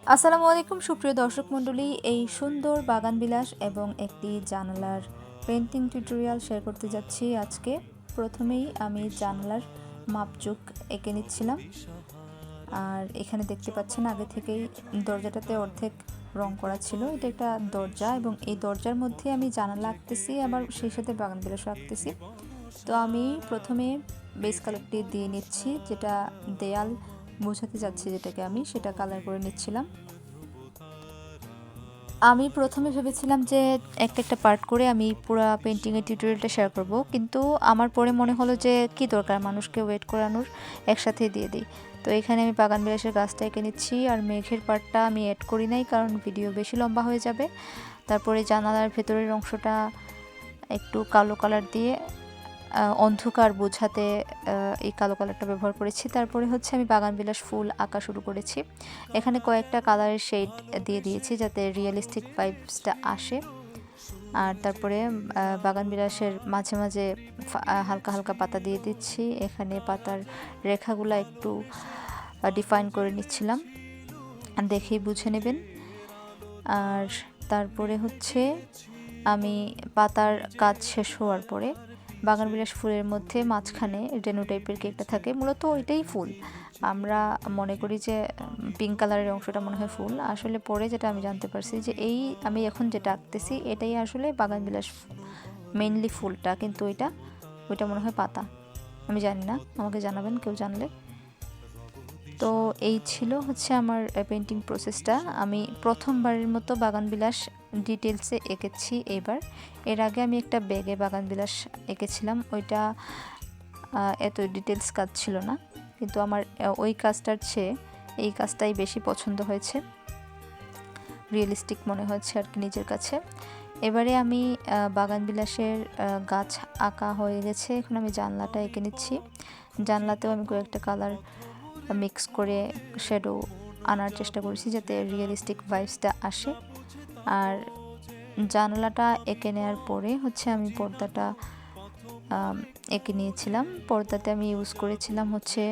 আসসালামু আলাইকুম সুপ্রিয় দর্শক মণ্ডলী, এই সুন্দর বাগান বিলাস এবং একটি জানালার পেন্টিং টিউটোরিয়াল শেয়ার করতে যাচ্ছি আজকে। প্রথমেই আমি জানালার মাপজোক এঁকে নিচ্ছিলাম। আর এখানে দেখতে পাচ্ছেন আগে থেকেই দরজাটাতে অর্ধেক রং করা ছিল। এটা একটা দরজা এবং এই দরজার মধ্যে আমি জানালা আঁকতেছি, আবার সেই সাথে বাগান বিলাসও আঁকতেছি। তো আমি প্রথমে বেস কালারটি দিয়ে নিচ্ছি, যেটা দেয়াল বোঝাতে যাচ্ছি, যেটাকে আমি সেটা কালার করে নিচ্ছিলাম। আমি প্রথমে ভেবেছিলাম যে একটা পার্ট করে আমি পুরো পেন্টিংয়ের টিউটোরিয়ালটা শেয়ার করব, কিন্তু আমার পরে মনে হলো যে কি দরকার মানুষকে ওয়েট করানোর, একসাথেই দিয়ে দিই। তো এখানে আমি বাগান বিলাসের গাছটা এঁকে নিচ্ছি, আর মেঘের পার্টটা আমি অ্যাড করি নাই কারণ ভিডিও বেশি লম্বা হয়ে যাবে। তারপরে জানালার ভেতরের অংশটা একটু কালো কালার দিয়ে অন্ধকার বোঝাতে এই কালো কালারটা ব্যবহার করেছি। তারপরে হচ্ছে আমি বাগান বিলাস ফুল আঁকা শুরু করেছি। এখানে কয়েকটা কালারের শেড দিয়ে দিয়েছি যাতে রিয়েলিস্টিক ভাইবসটা আসে। আর তারপরে বাগান বিলাসের মাঝে মাঝে হালকা হালকা পাতা দিয়ে দিচ্ছি। এখানে পাতার রেখাগুলো একটু ডিফাইন করে নিচ্ছিলাম, দেখেই বুঝে নেবেন। আর তারপরে হচ্ছে আমি পাতার কাজ শেষ হওয়ার পরে বাগান বিলাস ফুলের মধ্যে মাঝখানে রেনু টাইপের কেকটা থাকে, মূলত ওইটাই ফুল। আমরা মনে করি যে পিঙ্ক কালারের অংশটা মনে হয় ফুল, আসলে পরে যেটা আমি জানতে পারছি যে এই আমি এখন যেটা আঁকতেছি এটাই আসলে বাগান বিলাস মেইনলি ফুলটা, কিন্তু ওইটা মনে হয় পাতা। আমি জানি না, আমাকে জানাবেন কেউ জানলে। তো এই ছিল হচ্ছে আমার পেন্টিং প্রসেসটা। আমি প্রথমবারের মতো বাগান বিলাস ডিটেলসে এঁকেছি এবার। এর আগে আমি একটা ব্যাগে বাগান বিলাস এঁকেছিলাম, ওইটা এত ডিটেলস কাজ ছিল না, কিন্তু আমার ওই কাজটার চেয়ে এই কাজটাই বেশি পছন্দ হয়েছে, রিয়েলিস্টিক মনে হয়েছে আর কি নিজের কাছে। এবারে আমি বাগান বিলাসের গাছ আঁকা হয়ে গেছে, এখন আমি জানলাটা এঁকে নিচ্ছি। জানলাতেও আমি কয়েকটা কালার মিক্স করে শ্যাডো আনার চেষ্টা করেছি যাতে রিয়েলিস্টিক ভাইবসটা আসে। আর জানালাটা এঁকে নেওয়ার পরে হচ্ছে আমি পর্দাটা এঁকে নিয়েছিলাম। পর্দাতে আমি ইউজ করেছিলাম হচ্ছে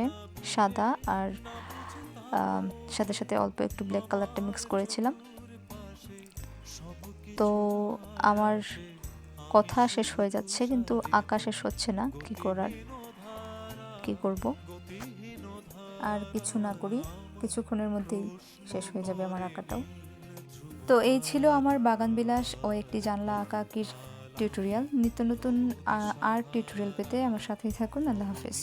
সাদা, আর সাথে সাথে অল্প একটু ব্ল্যাক কালারটা মিক্স করেছিলাম। তো আমার কথা শেষ হয়ে যাচ্ছে কিন্তু আঁকা শেষ হচ্ছে না, কি করব। আর কিছু না করি, কিছুক্ষণের মধ্যেই শেষ হয়ে যাবে আমার আঁকাটাও। তো এই ছিল আমার বাগান বিলাস ও একটি জানলা আঁকির টিউটোরিয়াল। নিত্য নতুন আর্ট টিউটোরিয়াল পেতে আমার সাথেই থাকুন। আল্লাহ হাফেজ।